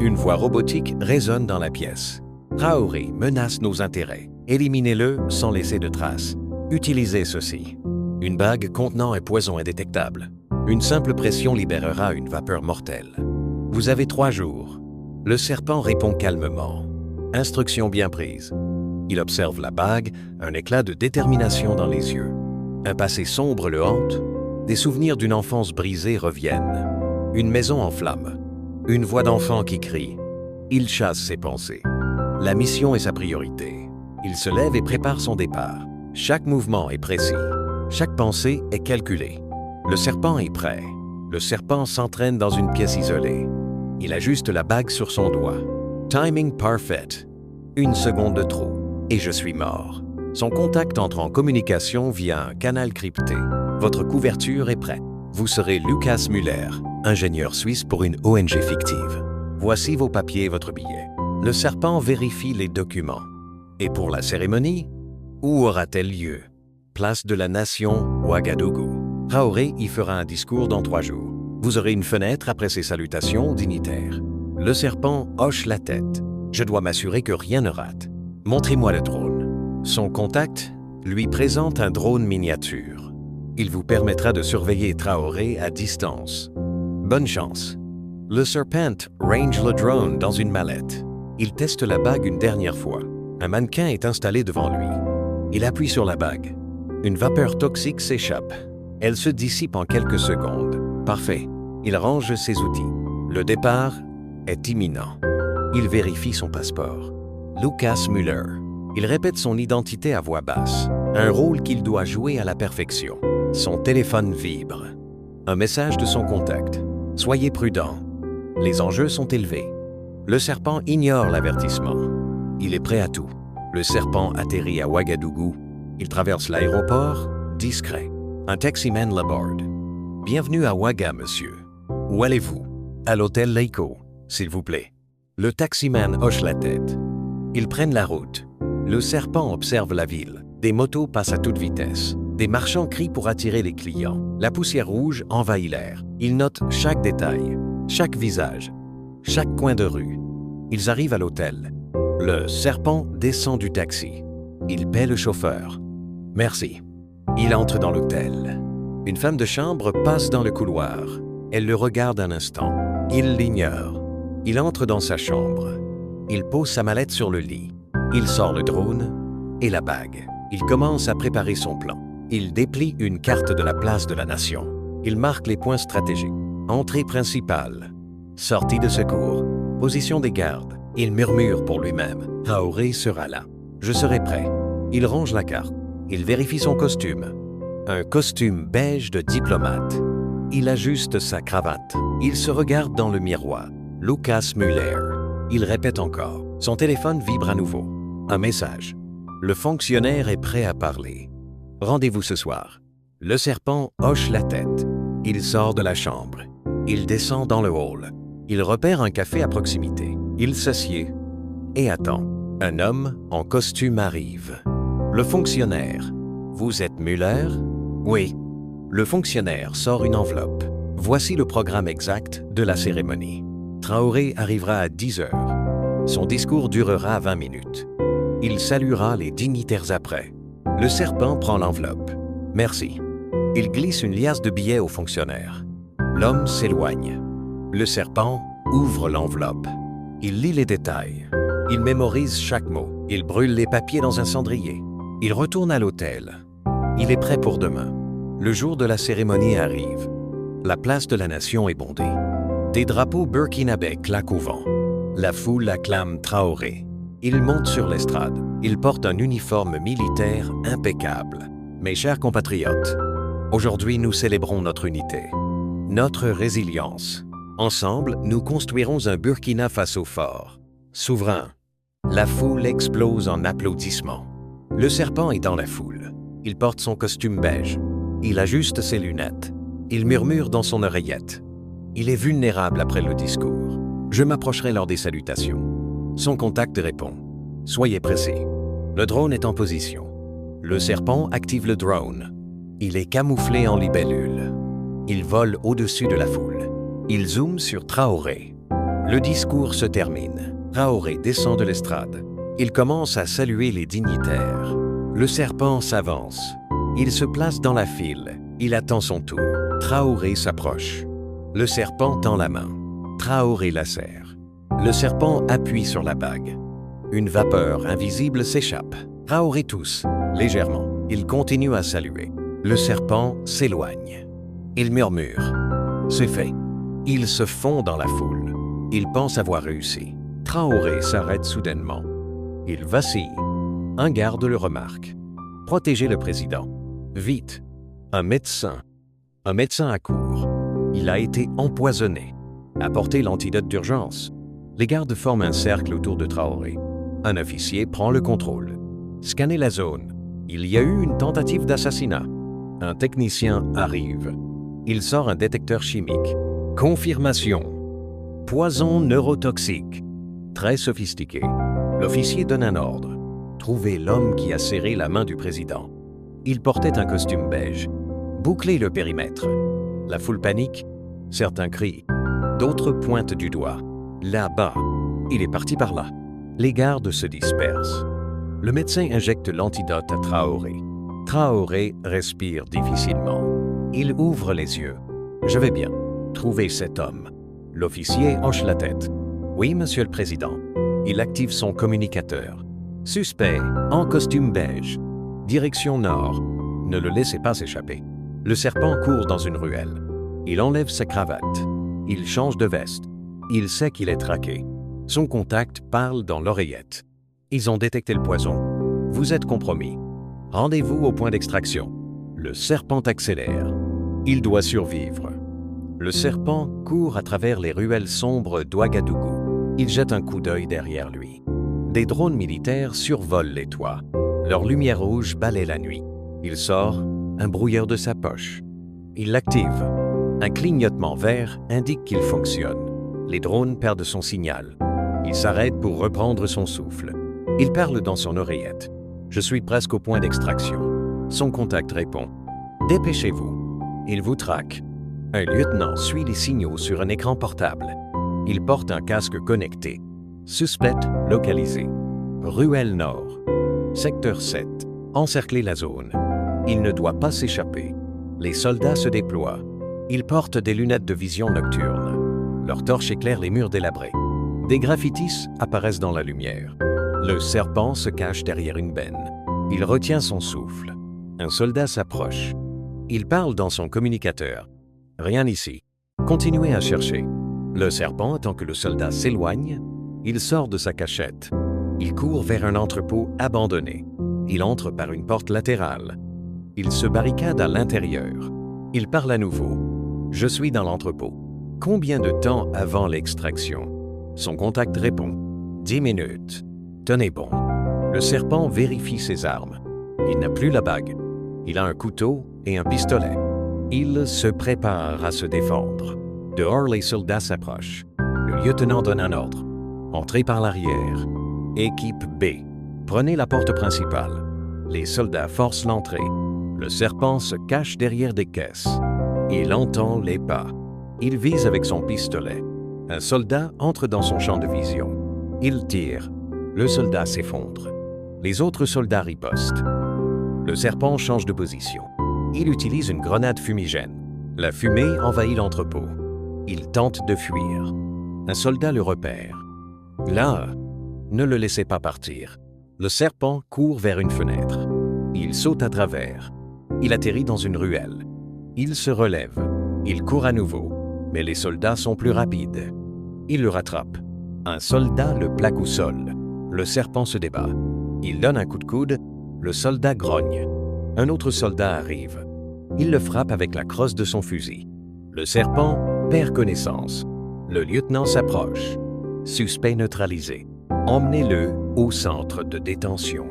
Une voix robotique résonne dans la pièce. Traoré menace nos intérêts. Éliminez-le sans laisser de traces. Utilisez ceci. Une bague contenant un poison indétectable. Une simple pression libérera une vapeur mortelle. Vous avez 3 jours. Le serpent répond calmement. Instruction bien prise. Il observe la bague, un éclat de détermination dans les yeux. Un passé sombre le hante. Des souvenirs d'une enfance brisée reviennent. Une maison en flammes. Une voix d'enfant qui crie. Il chasse ses pensées. La mission est sa priorité. Il se lève et prépare son départ. Chaque mouvement est précis. Chaque pensée est calculée. Le serpent est prêt. Le serpent s'entraîne dans une pièce isolée. Il ajuste la bague sur son doigt. Timing parfait. 1 seconde de trop. Et je suis mort. Son contact entre en communication via un canal crypté. Votre couverture est prête. Vous serez Lucas Müller, ingénieur suisse pour une ONG fictive. Voici vos papiers et votre billet. Le serpent vérifie les documents. Et pour la cérémonie, où aura-t-elle lieu? Place de la Nation, Ouagadougou. Traoré y fera un discours dans 3 jours. Vous aurez une fenêtre après ses salutations dignitaires. Le serpent hoche la tête. Je dois m'assurer que rien ne rate. Montrez-moi le drone. Son contact lui présente un drone miniature. Il vous permettra de surveiller Traoré à distance. Bonne chance. Le serpent range le drone dans une mallette. Il teste la bague une dernière fois. Un mannequin est installé devant lui. Il appuie sur la bague. Une vapeur toxique s'échappe. Elle se dissipe en quelques secondes. Parfait. Il range ses outils. Le départ est imminent. Il vérifie son passeport. Lucas Müller. Il répète son identité à voix basse. Un rôle qu'il doit jouer à la perfection. Son téléphone vibre. Un message de son contact. Soyez prudent. Les enjeux sont élevés. Le serpent ignore l'avertissement. Il est prêt à tout. Le serpent atterrit à Ouagadougou. Il traverse l'aéroport, discret. Un taximan l'aborde. Bienvenue à Ouaga, monsieur. Où allez-vous? À l'hôtel Leiko, s'il vous plaît. Le taximan hoche la tête. Ils prennent la route. Le serpent observe la ville. Des motos passent à toute vitesse. Des marchands crient pour attirer les clients. La poussière rouge envahit l'air. Il note chaque détail, chaque visage, chaque coin de rue. Ils arrivent à l'hôtel. Le serpent descend du taxi. Il paie le chauffeur. Merci. Il entre dans l'hôtel. Une femme de chambre passe dans le couloir. Elle le regarde un instant. Il l'ignore. Il entre dans sa chambre. Il pose sa mallette sur le lit. Il sort le drone et la bague. Il commence à préparer son plan. Il déplie une carte de la place de la Nation. Il marque les points stratégiques. Entrée principale. Sortie de secours. Position des gardes. Il murmure pour lui-même. Traoré sera là. Je serai prêt. Il range la carte. Il vérifie son costume. Un costume beige de diplomate. Il ajuste sa cravate. Il se regarde dans le miroir. Lucas Müller. Il répète encore. Son téléphone vibre à nouveau. Un message. Le fonctionnaire est prêt à parler. Rendez-vous ce soir. Le serpent hoche la tête. Il sort de la chambre. Il descend dans le hall. Il repère un café à proximité. Il s'assied et attend. Un homme en costume arrive. Le fonctionnaire. Vous êtes Müller? Oui. Le fonctionnaire sort une enveloppe. Voici le programme exact de la cérémonie. Traoré arrivera à 10 heures. Son discours durera 20 minutes. Il saluera les dignitaires après. Le serpent prend l'enveloppe. Merci. Il glisse une liasse de billets au fonctionnaire. L'homme s'éloigne. Le serpent ouvre l'enveloppe. Il lit les détails. Il mémorise chaque mot. Il brûle les papiers dans un cendrier. Il retourne à l'hôtel. Il est prêt pour demain. Le jour de la cérémonie arrive. La place de la Nation est bondée. Des drapeaux burkinabés claquent au vent. La foule acclame Traoré. Il monte sur l'estrade. Il porte un uniforme militaire impeccable. Mes chers compatriotes, aujourd'hui nous célébrons notre unité, notre résilience. Ensemble, nous construirons un Burkina Faso fort, souverain. La foule explose en applaudissements. Le serpent est dans la foule. Il porte son costume beige. Il ajuste ses lunettes. Il murmure dans son oreillette. Il est vulnérable après le discours. Je m'approcherai lors des salutations. Son contact répond. Soyez pressés. Le drone est en position. Le serpent active le drone. Il est camouflé en libellule. Il vole au-dessus de la foule. Il zoome sur Traoré. Le discours se termine. Traoré descend de l'estrade. Il commence à saluer les dignitaires. Le serpent s'avance. Il se place dans la file. Il attend son tour. Traoré s'approche. Le serpent tend la main. Traoré la serre. Le serpent appuie sur la bague. Une vapeur invisible s'échappe. Traoré tousse, légèrement. Il continue à saluer. Le serpent s'éloigne. Il murmure. C'est fait. Il se fond dans la foule. Il pense avoir réussi. Traoré s'arrête soudainement. Il vacille. Un garde le remarque. Protégez le président. Vite. Un médecin. Un médecin accourt. Il a été empoisonné. Apportez l'antidote d'urgence. Les gardes forment un cercle autour de Traoré. Un officier prend le contrôle. Scannez la zone. Il y a eu une tentative d'assassinat. Un technicien arrive. Il sort un détecteur chimique. Confirmation. Poison neurotoxique. Très sophistiqué. L'officier donne un ordre. Trouvez l'homme qui a serré la main du président. Il portait un costume beige. Bouclez le périmètre. La foule panique. Certains crient. D'autres pointent du doigt. Là-bas. Il est parti par là. Les gardes se dispersent. Le médecin injecte l'antidote à Traoré. Traoré respire difficilement. Il ouvre les yeux. Je vais bien. Trouvez cet homme. L'officier hoche la tête. Oui, monsieur le président. Il active son communicateur. Suspect, en costume beige. Direction nord. Ne le laissez pas s'échapper. Le serpent court dans une ruelle. Il enlève sa cravate. Il change de veste. Il sait qu'il est traqué. Son contact parle dans l'oreillette. Ils ont détecté le poison. Vous êtes compromis. Rendez-vous au point d'extraction. Le serpent accélère. Il doit survivre. Le serpent court à travers les ruelles sombres d'Ouagadougou. Il jette un coup d'œil derrière lui. Des drones militaires survolent les toits. Leur lumière rouge balaie la nuit. Il sort un brouilleur de sa poche. Il l'active. Un clignotement vert indique qu'il fonctionne. Les drones perdent son signal. Il s'arrête pour reprendre son souffle. Il parle dans son oreillette. Je suis presque au point d'extraction. Son contact répond. Dépêchez-vous. Il vous traque. Un lieutenant suit les signaux sur un écran portable. Il porte un casque connecté. Suspect localisé. Ruelle Nord. Secteur 7. Encerclez la zone. Il ne doit pas s'échapper. Les soldats se déploient. Ils portent des lunettes de vision nocturne. Leurs torches éclairent les murs délabrés. Des graffitis apparaissent dans la lumière. Le serpent se cache derrière une benne. Il retient son souffle. Un soldat s'approche. Il parle dans son communicateur. Rien ici. Continuez à chercher. Le serpent attend que le soldat s'éloigne. Il sort de sa cachette. Il court vers un entrepôt abandonné. Il entre par une porte latérale. Il se barricade à l'intérieur. Il parle à nouveau. Je suis dans l'entrepôt. Combien de temps avant l'extraction? Son contact répond. 10 minutes. Tenez bon. Le serpent vérifie ses armes. Il n'a plus la bague. Il a un couteau et un pistolet. Il se prépare à se défendre. Dehors, les soldats s'approchent. Le lieutenant donne un ordre. Entrez par l'arrière. Équipe B. Prenez la porte principale. Les soldats forcent l'entrée. Le serpent se cache derrière des caisses. Il entend les pas. Il vise avec son pistolet. Un soldat entre dans son champ de vision. Il tire. Le soldat s'effondre. Les autres soldats ripostent. Le serpent change de position. Il utilise une grenade fumigène. La fumée envahit l'entrepôt. Il tente de fuir. Un soldat le repère. Là, ne le laissez pas partir. Le serpent court vers une fenêtre. Il saute à travers. Il atterrit dans une ruelle. Il se relève. Il court à nouveau. Mais les soldats sont plus rapides. Il le rattrape. Un soldat le plaque au sol. Le serpent se débat. Il donne un coup de coude. Le soldat grogne. Un autre soldat arrive. Il le frappe avec la crosse de son fusil. Le serpent perd connaissance. Le lieutenant s'approche. Suspect neutralisé. Emmenez-le au centre de détention.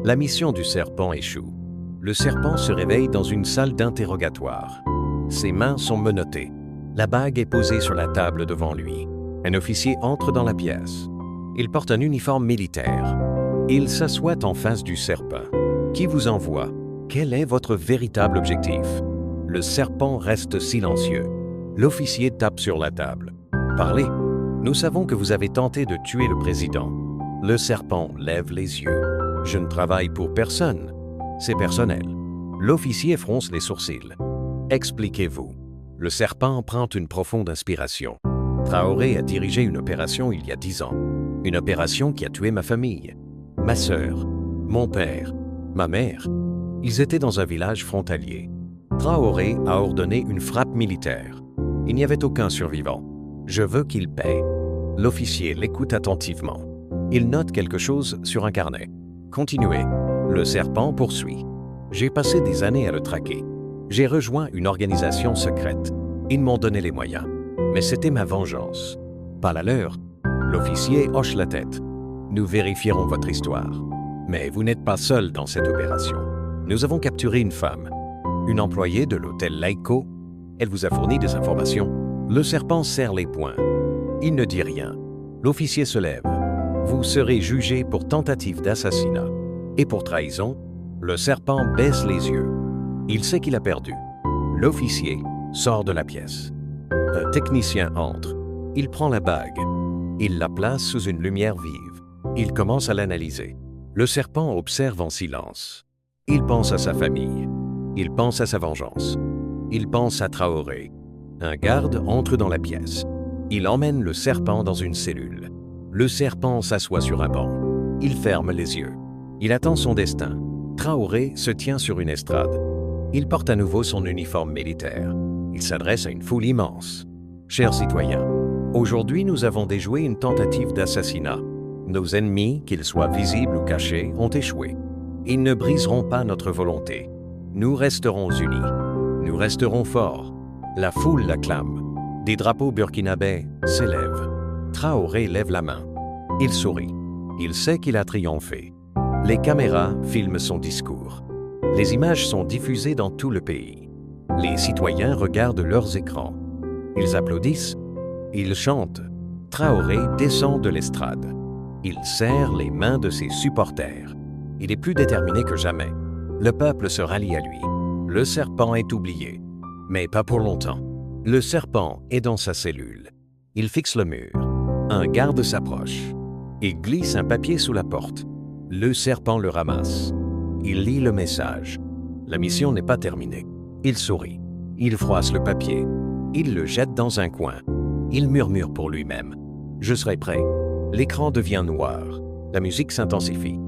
La mission du serpent échoue. Le serpent se réveille dans une salle d'interrogatoire. Ses mains sont menottées. La bague est posée sur la table devant lui. Un officier entre dans la pièce. Il porte un uniforme militaire. Il s'assoit en face du serpent. Qui vous envoie? Quel est votre véritable objectif? Le serpent reste silencieux. L'officier tape sur la table. Parlez. Nous savons que vous avez tenté de tuer le président. Le serpent lève les yeux. Je ne travaille pour personne. C'est personnel. L'officier fronce les sourcils. Expliquez-vous. Le serpent prend une profonde inspiration. Traoré a dirigé une opération il y a 10 ans. Une opération qui a tué ma famille. Ma sœur, mon père, ma mère. Ils étaient dans un village frontalier. Traoré a ordonné une frappe militaire. Il n'y avait aucun survivant. Je veux qu'il paie. L'officier l'écoute attentivement. Il note quelque chose sur un carnet. Continuez. Le serpent poursuit. J'ai passé des années à le traquer. J'ai rejoint une organisation secrète. Ils m'ont donné les moyens. Mais c'était ma vengeance. Pas la leur. L'officier hoche la tête. Nous vérifierons votre histoire. Mais vous n'êtes pas seul dans cette opération. Nous avons capturé une femme. Une employée de l'hôtel Laiko. Elle vous a fourni des informations. Le serpent serre les poings. Il ne dit rien. L'officier se lève. Vous serez jugé pour tentative d'assassinat. Et pour trahison, le serpent baisse les yeux. Il sait qu'il a perdu. L'officier sort de la pièce. Un technicien entre. Il prend la bague. Il la place sous une lumière vive. Il commence à l'analyser. Le serpent observe en silence. Il pense à sa famille. Il pense à sa vengeance. Il pense à Traoré. Un garde entre dans la pièce. Il emmène le serpent dans une cellule. Le serpent s'assoit sur un banc. Il ferme les yeux. Il attend son destin. Traoré se tient sur une estrade. Il porte à nouveau son uniforme militaire. Il s'adresse à une foule immense. Chers citoyens, aujourd'hui nous avons déjoué une tentative d'assassinat. Nos ennemis, qu'ils soient visibles ou cachés, ont échoué. Ils ne briseront pas notre volonté. Nous resterons unis. Nous resterons forts. La foule l'acclame. Des drapeaux burkinabés s'élèvent. Traoré lève la main. Il sourit. Il sait qu'il a triomphé. Les caméras filment son discours. Les images sont diffusées dans tout le pays. Les citoyens regardent leurs écrans. Ils applaudissent. Ils chantent. Traoré descend de l'estrade. Il serre les mains de ses supporters. Il est plus déterminé que jamais. Le peuple se rallie à lui. Le serpent est oublié. Mais pas pour longtemps. Le serpent est dans sa cellule. Il fixe le mur. Un garde s'approche. Il glisse un papier sous la porte. Le serpent le ramasse. Il lit le message. La mission n'est pas terminée. Il sourit. Il froisse le papier. Il le jette dans un coin. Il murmure pour lui-même. « Je serai prêt ». L'écran devient noir. La musique s'intensifie.